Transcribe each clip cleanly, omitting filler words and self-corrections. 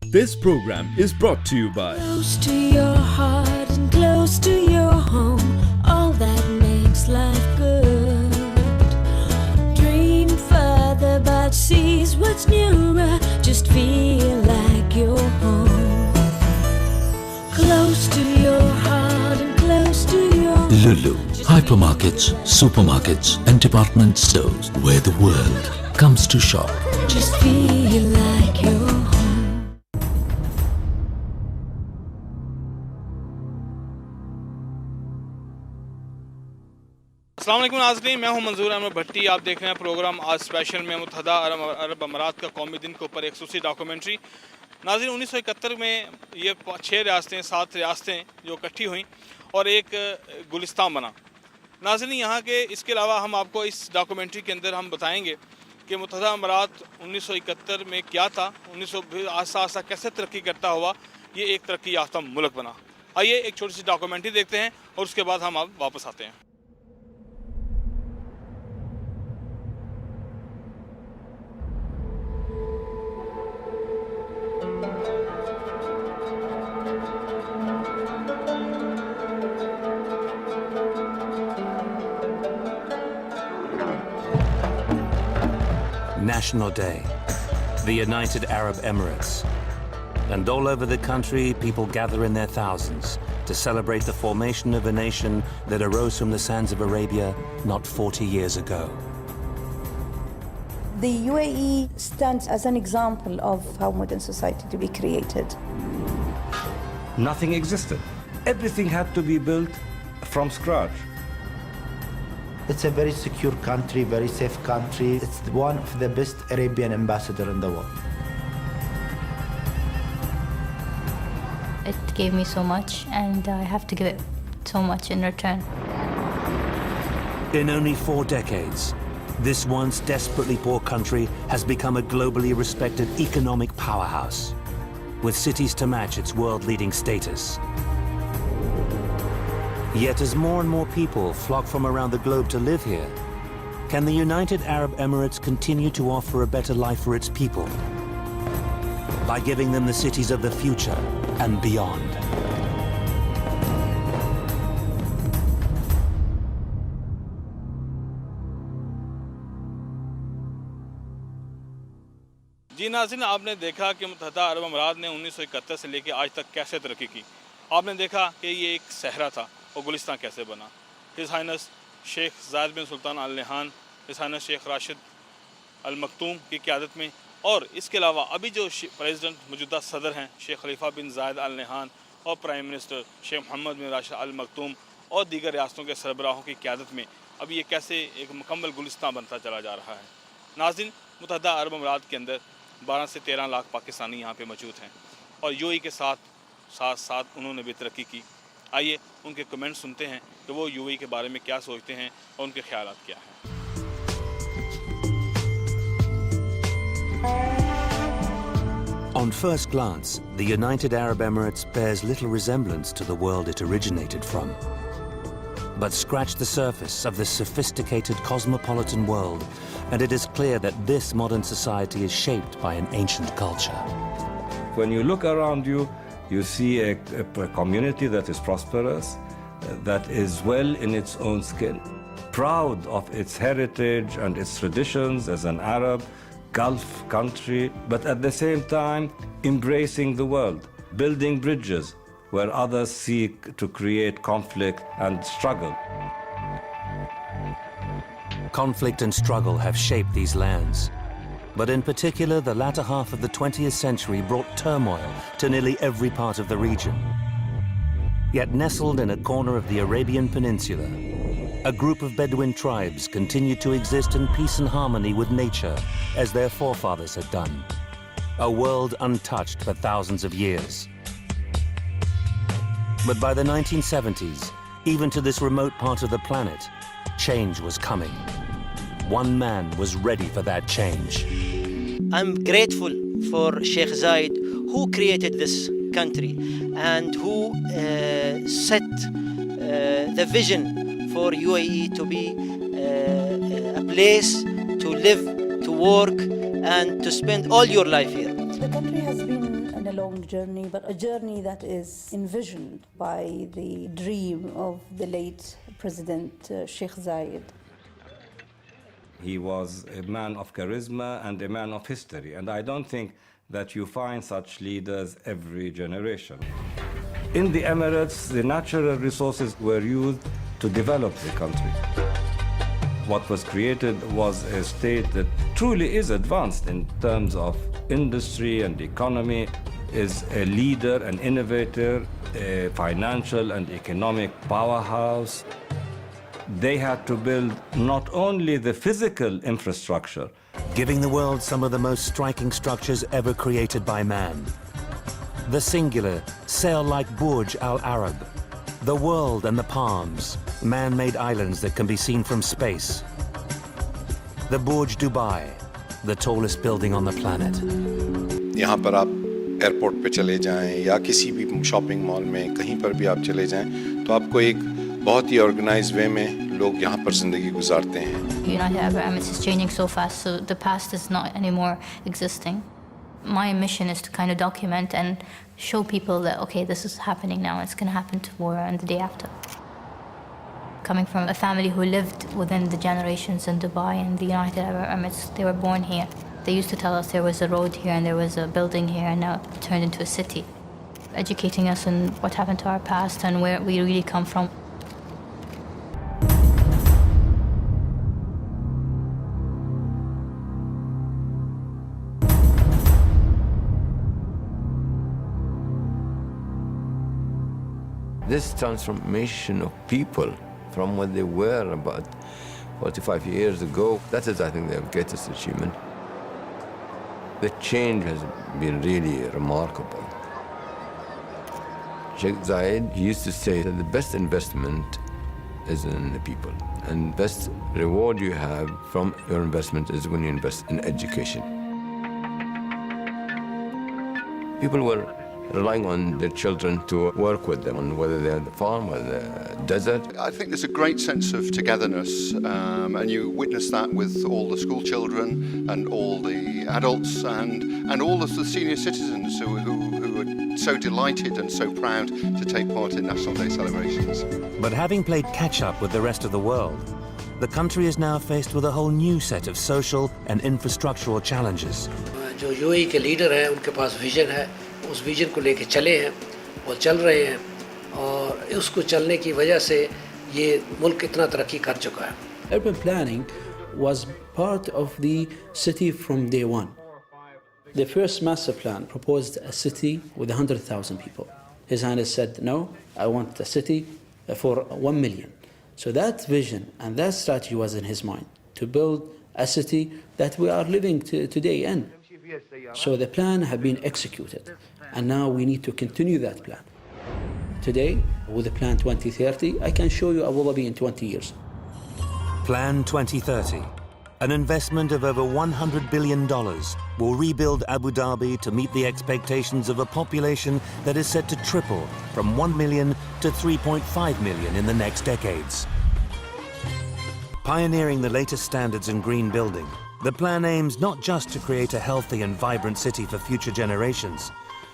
This program is brought to you by Close to your heart and close to your home, all that makes life good. Dream further but seize what's nearer, just feel like you're home. Close to your heart and close to your Lulu, hypermarkets, supermarkets and department stores where the world comes to shop. just feel like you're home. अस्सलाम वालेकुम नाज़रीन, मैं हूं मंजूर अहमद भट्टी। आप देख रहे हैं प्रोग्राम आज स्पेशल में मुत्तहदा अरब अमारात का कौमी दिन के ऊपर एक खसूसी डॉक्यूमेंट्री। नाज़रीन 1971 में ये 6 रियासतें 7 रियासतें जो इकट्ठी हुई और एक गुलिस्तान बना। नाज़रीन यहाँ के इसके अलावा हम आपको इस डॉक्यूमेंट्री के अंदर हम बताएंगे कि मुत्तहदा अमारात 1971 में क्या था, 1900 आस्ता आस्ता कैसे तरक्की करता हुआ ये एक तरक्की याफ्ता मुल्क बना। आइए एक छोटी सी डॉक्यूमेंट्री देखते हैं और उसके बाद हम आप वापस आते हैं। National Day, the United Arab Emirates. And all over the country, people gather in their thousands to celebrate the formation of a nation that arose from the sands of Arabia not 40 years ago. The UAE stands as an example of how modern society to be created. Nothing existed. Everything had to be built from scratch. It's a very secure country, very safe country. It's one of the best Arabian ambassador in the world. It gave me so much, and I have to give it so much in return. In only 4 decades, this once desperately poor country has become a globally respected economic powerhouse, with cities to match its world-leading status. Yet as more and more people flock from around the globe to live here, can the United Arab Emirates continue to offer a better life for its people by giving them the cities of the future and beyond? जी नाज़रीन, आपने देखा कि मुत्तहदा अरब अमारात ने 1971 से लेकर आज तक कैसे तरक्की की। आपने देखा कि ये एक सहरा था और गुलिस्तान कैसे बना। हिज़ हाइनेस शेख ज़ायद बिन सुल्तान अल नहान, हिज़ हाइनेस शेख राशिद अल मखतूम की क़यादत में, और इसके अलावा अभी जो प्रेसिडेंट मौजूदा सदर हैं शेख खलीफा बिन ज़ायद अल नहान और प्राइम मिनिस्टर शेख मोहम्मद बिन राशिद अल मखतूम और दीगर रियासतों के सरबराहों की क़यादत में अब ये कैसे एक मुकम्मल गुलिस्तान बनता चला जा रहा है। नाज़रीन, मुत्तहदा अरब अमारात के अंदर 12 से 13 लाख पाकिस्तानी यहाँ पे मौजूद हैं और यूएई के साथ साथ उन्होंने भी तरक्की की। आइए उनके कमेंट सुनते हैं कि वो यूएई के बारे में क्या सोचते हैं और उनके ख्यालात क्या हैं। On first glance, the United Arab Emirates bears little resemblance to the world it originated from. But scratch the surface of this sophisticated cosmopolitan world, and it is clear that this modern society is shaped by an ancient culture. When you look around you, you see a community that is prosperous, that is well in its own skin, proud of its heritage and its traditions as an Arab Gulf country, but at the same time embracing the world, building bridges where others seek to create conflict and struggle. Conflict and struggle have shaped these lands. But in particular, the latter half of the 20th century brought turmoil to nearly every part of the region. Yet nestled in a corner of the Arabian Peninsula, a group of Bedouin tribes continued to exist in peace and harmony with nature as their forefathers had done. A world untouched for thousands of years. But by the 1970s, even to this remote part of the planet, change was coming. One man was ready for that change. I'm grateful for Sheikh Zayed, who created this country and who set the vision for UAE to be a place to live, to work, and to spend all your life here. The country has been been a long journey, but a journey that is envisioned by the dream of the late President Sheikh Zayed. He was a man of charisma and a man of history, and I don't think that you find such leaders every generation. In the Emirates, the natural resources were used to develop the country. What was created was a state that truly is advanced in terms of industry and economy, is a leader, an innovator, a financial and economic powerhouse. They had to build not only the physical infrastructure, giving the world some of the most striking structures ever created by man. The singular, sail-like Burj Al Arab, the world and the palms, man-made islands that can be seen from space. The Burj Dubai, the tallest building on the planet. यहाँ पर आप airport पे चले जाएं या किसी भी shopping mall में कहीं पर भी आप चले जाएं तो आपको एक बहुत ही ऑर्गेनाइज्ड वे में लोग यहाँ पर जिंदगी गुजारते हैं. United Arab Emirates is changing so fast, so the past is not anymore existing. My mission is to kind of document and show people that, okay, this is happening now, it's going to happen tomorrow and the day after. Coming from a family who lived within the generations in Dubai and the United Arab Emirates, they were born here. They used to tell us there was a road here and there was a building here, and now it turned into a city. Educating us on what happened to our past and where we really come from. This transformation of people from what they were about 45 years ago, that is, I think, their greatest achievement. The change has been really remarkable. Sheikh Zayed used to say that the best investment is in the people, and the best reward you have from your investment is when you invest in education. People were relying on their children to work with them, whether they're on the farm or the desert. I think there's a great sense of togetherness, and you witness that with all the school children and all the adults and all of the senior citizens who are so delighted and so proud to take part in National Day celebrations. But having played catch-up with the rest of the world, the country is now faced with a whole new set of social and infrastructural challenges. जो UAE के leader हैं उनके पास vision है, उस vision को लेके चले हैं और चल रहे हैं, और उसको चलने की वजह से ये मुल्क इतना तरक्की कर चुका है. Urban planning was part of the city from day one. The first master plan proposed a city with 100,000 people. His Highness said, no, I want a city for 1 million. So that vision and that strategy was in his mind, to build a city that we are living today in. So the plan had been executed, and now we need to continue that plan. Today, with the Plan 2030, I can show you Abu Dhabi in 20 years. Plan 2030, an investment of over $100 billion, will rebuild Abu Dhabi to meet the expectations of a population that is set to triple from 1 million to 3.5 million in the next decades. Pioneering the latest standards in green building, the plan aims not just to create a healthy and vibrant city for future generations,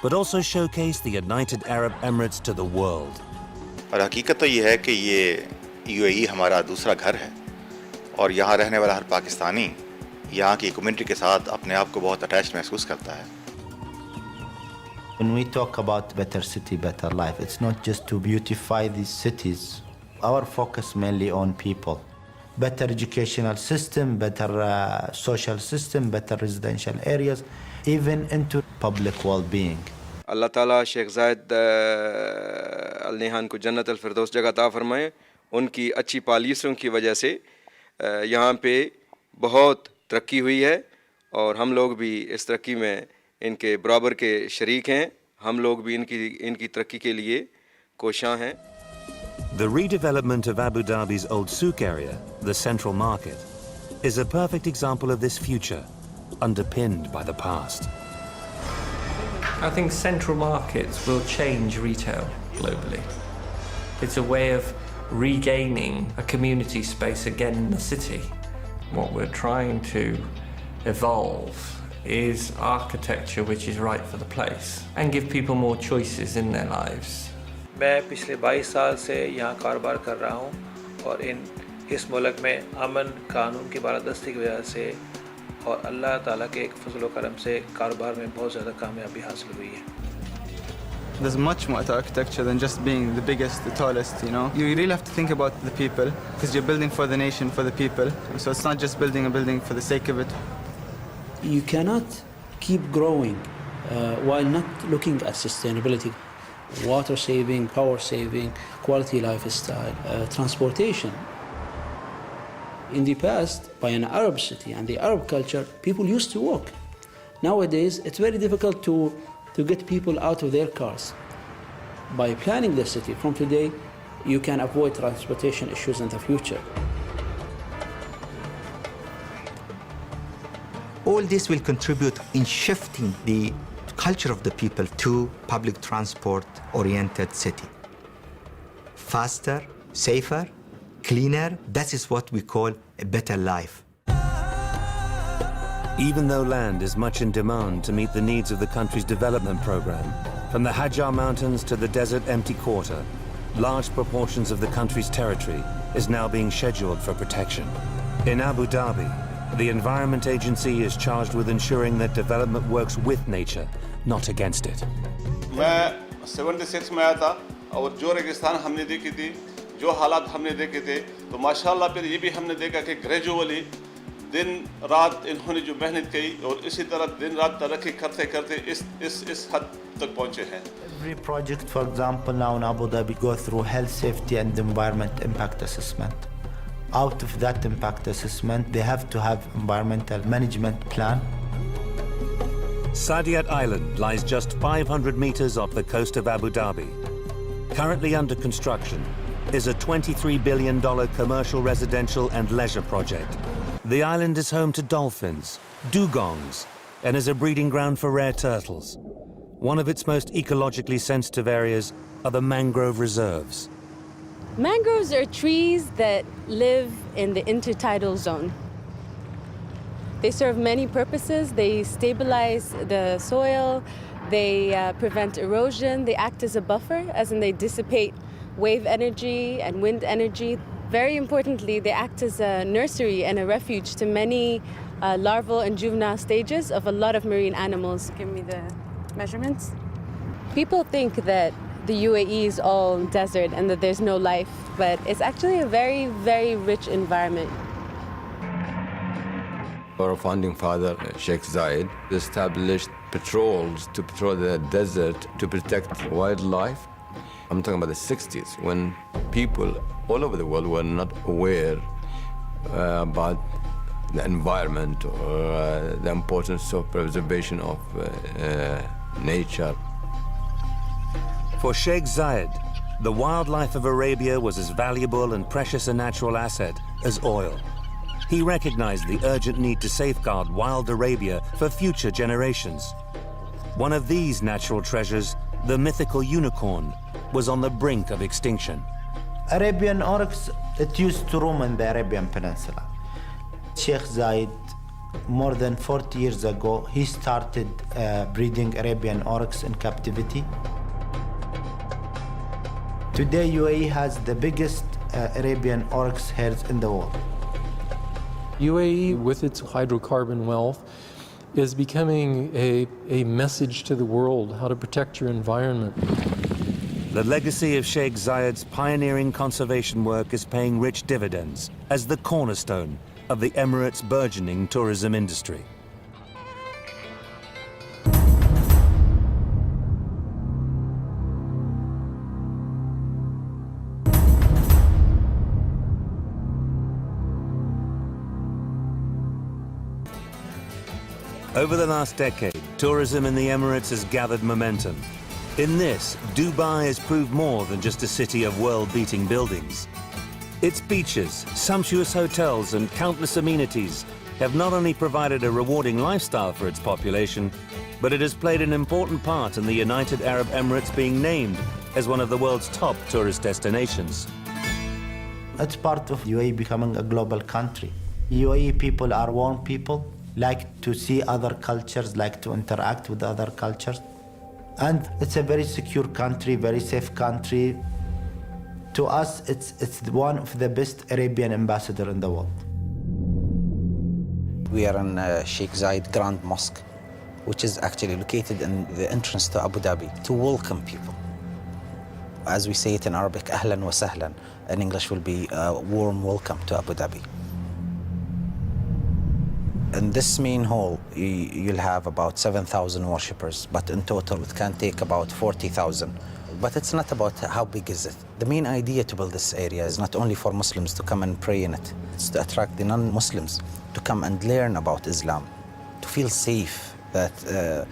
but also showcase the United Arab Emirates to the world. और हकीकत तो ये है कि ये UAE हमारा दूसरा घर है, और यहाँ रहने वाला हर पाकिस्तानी यहाँ की कम्युनिटी के साथ अपने आप को बहुत अटैच्ड महसूस करता है. When we talk about better city, better life, it's not just to beautify these cities. Our focus mainly on people. Better educational system, better social system, better residential areas, even into public well-being. अल्लाह ताला शेख ज़ायद अल नहान को जन्नत अल फिरदौस जगह अता फरमाए. उनकी अच्छी पॉलिसियों की वजह से यहाँ पे बहुत तरक्की हुई है, और हम लोग भी इस तरक्की में इनके बराबर के शरीक हैं. हम लोग भी इनकी तरक्की के लिए कोशां हैं. The redevelopment of Abu Dhabi's Old Souk area, the central market, is a perfect example of this future, underpinned by the past. I think central markets will change retail globally. It's a way of regaining a community space again in the city. What we're trying to evolve is architecture which is right for the place and give people more choices in their lives. मैं पिछले 22 साल से यहाँ कारोबार कर रहा हूँ और इस मुल्क में अमन कानून की बालादस्ती की वजह से और अल्लाह ताला के एक फजल करम से कारोबार में बहुत ज़्यादा कामयाबी हासिल हुई है. There's much more to architecture than just being the biggest, the tallest, you know. You really have to think about the people because you're building for the nation, for the people. So it's not just building a building for the sake of it. You cannot keep growing while not looking at sustainability, water saving, power saving, quality lifestyle, transportation. In the past, by an Arab city and the Arab culture, people used to walk. Nowadays, it's very difficult to get people out of their cars. By planning the city from today, you can avoid transportation issues in the future. All this will contribute in shifting the culture of the people to public transport-oriented city. Faster, safer, cleaner, that is what we call a better life. Even though land is much in demand to meet the needs of the country's development program, from the Hajar Mountains to the desert empty quarter, large proportions of the country's territory is now being scheduled for protection. In Abu Dhabi, the Environment Agency is charged with ensuring that development works with nature, not against it. मैं 76 में आया था और जो रेगिस्तान हमने देखी थी, जो हालात हमने देखे थे, तो माशाल्लाह फिर ये भी हमने देखा कि ग्रेजुअली दिन रात इन्होंने जो मेहनत की और इसी तरह दिन रात तरक्की करते करते इस हद तक पहुंचे हैं. Every project, for example, now in Abu Dhabi go through health, safety and environment impact assessment. Out of that impact assessment, they have to have environmental management plan. Saadiyat Island lies just 500 meters off the coast of Abu Dhabi. Currently under construction is a $23 billion commercial, residential and leisure project. The island is home to dolphins, dugongs, and is a breeding ground for rare turtles. One of its most ecologically sensitive areas are the mangrove reserves. Mangroves are trees that live in the intertidal zone. They serve many purposes. They stabilize the soil, they prevent erosion, they act as a buffer, as in they dissipate wave energy and wind energy. Very importantly, they act as a nursery and a refuge to many larval and juvenile stages of a lot of marine animals. Give me the measurements. People think that the UAE is all desert and that there's no life, but it's actually a very, very rich environment. Our founding father, Sheikh Zayed, established patrols to patrol the desert to protect wildlife. I'm talking about the 60s, when people all over the world were not aware about the environment or the importance of preservation of nature. For Sheikh Zayed, the wildlife of Arabia was as valuable and precious a natural asset as oil. He recognized the urgent need to safeguard wild Arabia for future generations. One of these natural treasures, the mythical unicorn, was on the brink of extinction. Arabian oryx, it used to roam in the Arabian Peninsula. Sheikh Zayed, more than 40 years ago, he started breeding Arabian oryx in captivity. Today, UAE has the biggest Arabian oryx herds in the world. UAE, with its hydrocarbon wealth, is becoming a message to the world how to protect your environment. The legacy of Sheikh Zayed's pioneering conservation work is paying rich dividends as the cornerstone of the Emirates' burgeoning tourism industry. Over the last decade, tourism in the Emirates has gathered momentum. In this, Dubai has proved more than just a city of world-beating buildings. Its beaches, sumptuous hotels and countless amenities have not only provided a rewarding lifestyle for its population, but it has played an important part in the United Arab Emirates being named as one of the world's top tourist destinations. It's part of UAE becoming a global country. UAE people are warm people. like to see other cultures, like to interact with other cultures. And it's a very secure country, very safe country. To us, it's one of the best Arabian ambassador in the world. We are in Sheikh Zayed Grand Mosque, which is actually located in the entrance to Abu Dhabi, to welcome people. As we say it in Arabic, ahlan wa sahlan. In English will be a warm welcome to Abu Dhabi. In this main hall, you'll have about 7,000 worshippers, but in total it can take about 40,000. But it's not about how big is it. The main idea to build this area is not only for Muslims to come and pray in it, it's to attract the non-Muslims to come and learn about Islam, to feel safe that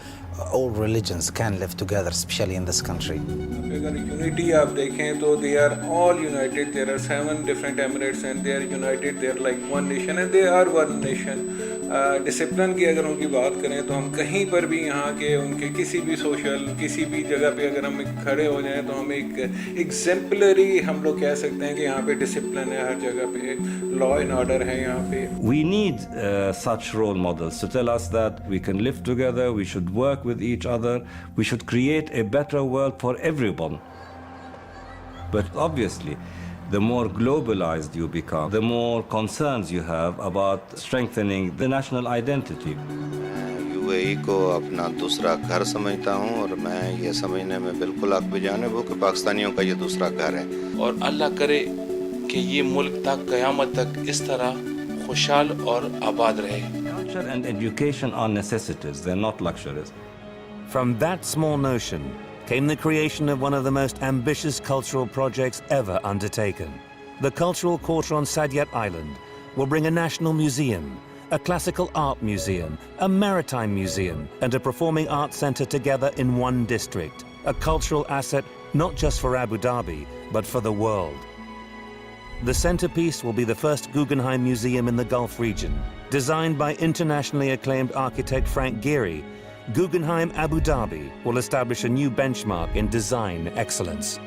all religions can live together, especially in this country. अगर unity आप देखें तो they are all united. There are 7 different emirates and they are united. They are like one nation and they are one nation. Discipline की अगर उनकी बात करें तो हम कहीं पर भी यहाँ के उनके किसी भी सोशल किसी भी जगह पे अगर हम खड़े हो जाएं तो हम एक एग्जेम्पलरी हम लोग कह सकते हैं कि यहाँ पे डिसिप्लिन है हर जगह पे, लॉ एंड ऑर्डर है यहाँ पे. We need such role models to tell us that we can live together, we should work with each other, we should create a better world for everyone. But obviously, the more globalized you become, the more concerns you have about strengthening the national identity. UAE को अपना दूसरा घर समझता हूँ और मैं ये समझने में बिल्कुल हक बेजान हूँ कि पाकिस्तानियों का ये दूसरा घर है. और अल्लाह करे कि ये मुल्क तक क़यामत तक इस तरह खुशहाल और आबाद रहे. Culture and education are necessities, they're not luxuries. From that small notion came the creation of one of the most ambitious cultural projects ever undertaken. The Cultural Quarter on Saadiyat Island will bring a national museum, a classical art museum, a maritime museum, and a performing arts centre together in one district. A cultural asset not just for Abu Dhabi, but for the world. The centerpiece will be the first Guggenheim Museum in the Gulf region. Designed by internationally acclaimed architect Frank Gehry, Guggenheim Abu Dhabi will establish a new benchmark in design excellence.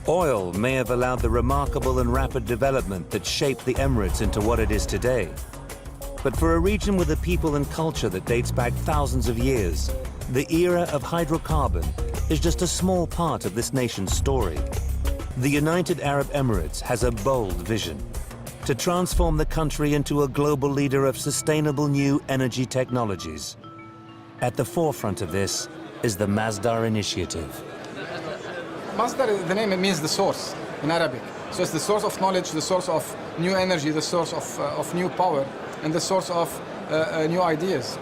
Oil may have allowed the remarkable and rapid development that shaped the Emirates into what it is today. But for a region with a people and culture that dates back thousands of years, the era of hydrocarbon is just a small part of this nation's story. The United Arab Emirates has a bold vision to transform the country into a global leader of sustainable new energy technologies. At the forefront of this is the Masdar Initiative. Masdar, the name, it means the source in Arabic. So it's the source of knowledge, the source of new energy, the source of new power, and the source of new ideas.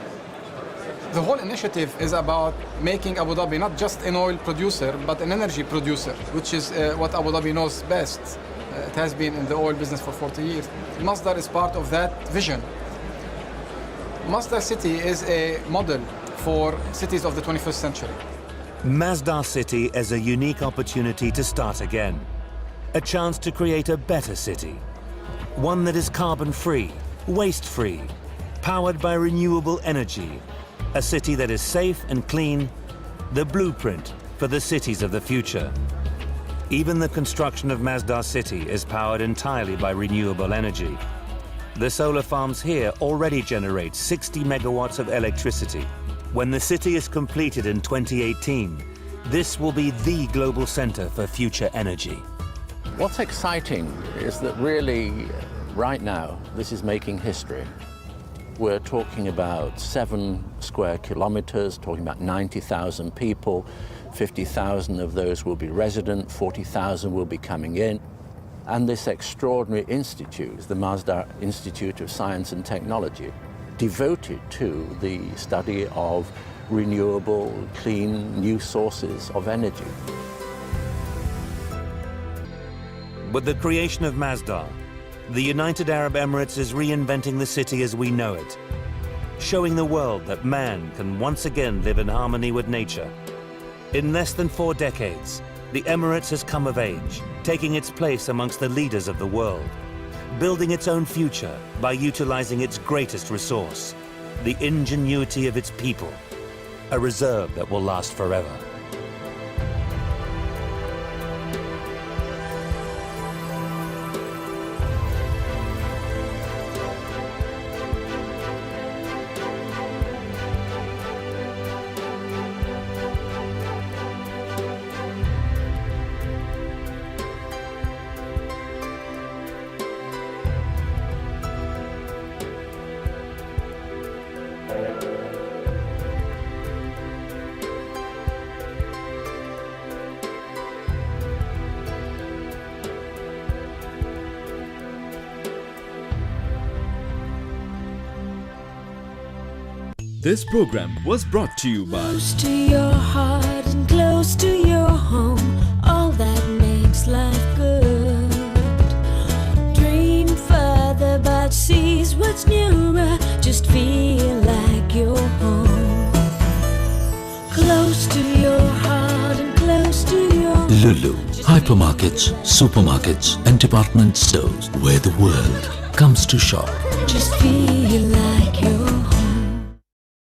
The whole initiative is about making Abu Dhabi not just an oil producer, but an energy producer, which is what Abu Dhabi knows best. It has been in the oil business for 40 years. Masdar is part of that vision. Masdar City is a model for cities of the 21st century. Masdar City is a unique opportunity to start again. A chance to create a better city. One that is carbon-free, waste-free, powered by renewable energy. A city that is safe and clean, the blueprint for the cities of the future. Even the construction of Masdar City is powered entirely by renewable energy. The solar farms here already generate 60 megawatts of electricity. When the city is completed in 2018, this will be the global center for future energy. What's exciting is that really, right now, this is making history. We're talking about 7 square kilometers, talking about 90,000 people. 50,000 of those will be resident, 40,000 will be coming in. And this extraordinary institute, the Masdar Institute of Science and Technology, devoted to the study of renewable, clean, new sources of energy. With the creation of Masdar, the United Arab Emirates is reinventing the city as we know it, showing the world that man can once again live in harmony with nature. In less than 4 decades, the Emirates has come of age, taking its place amongst the leaders of the world, building its own future by utilizing its greatest resource, the ingenuity of its people, a reserve that will last forever. This program was brought to you by Close to your heart and close to your home, all that makes life good. Dream further but seize what's nearer, just feel like you're home. Close to your heart and close to your Lulu, hypermarkets, supermarkets and department stores where the world comes to shop. just feel like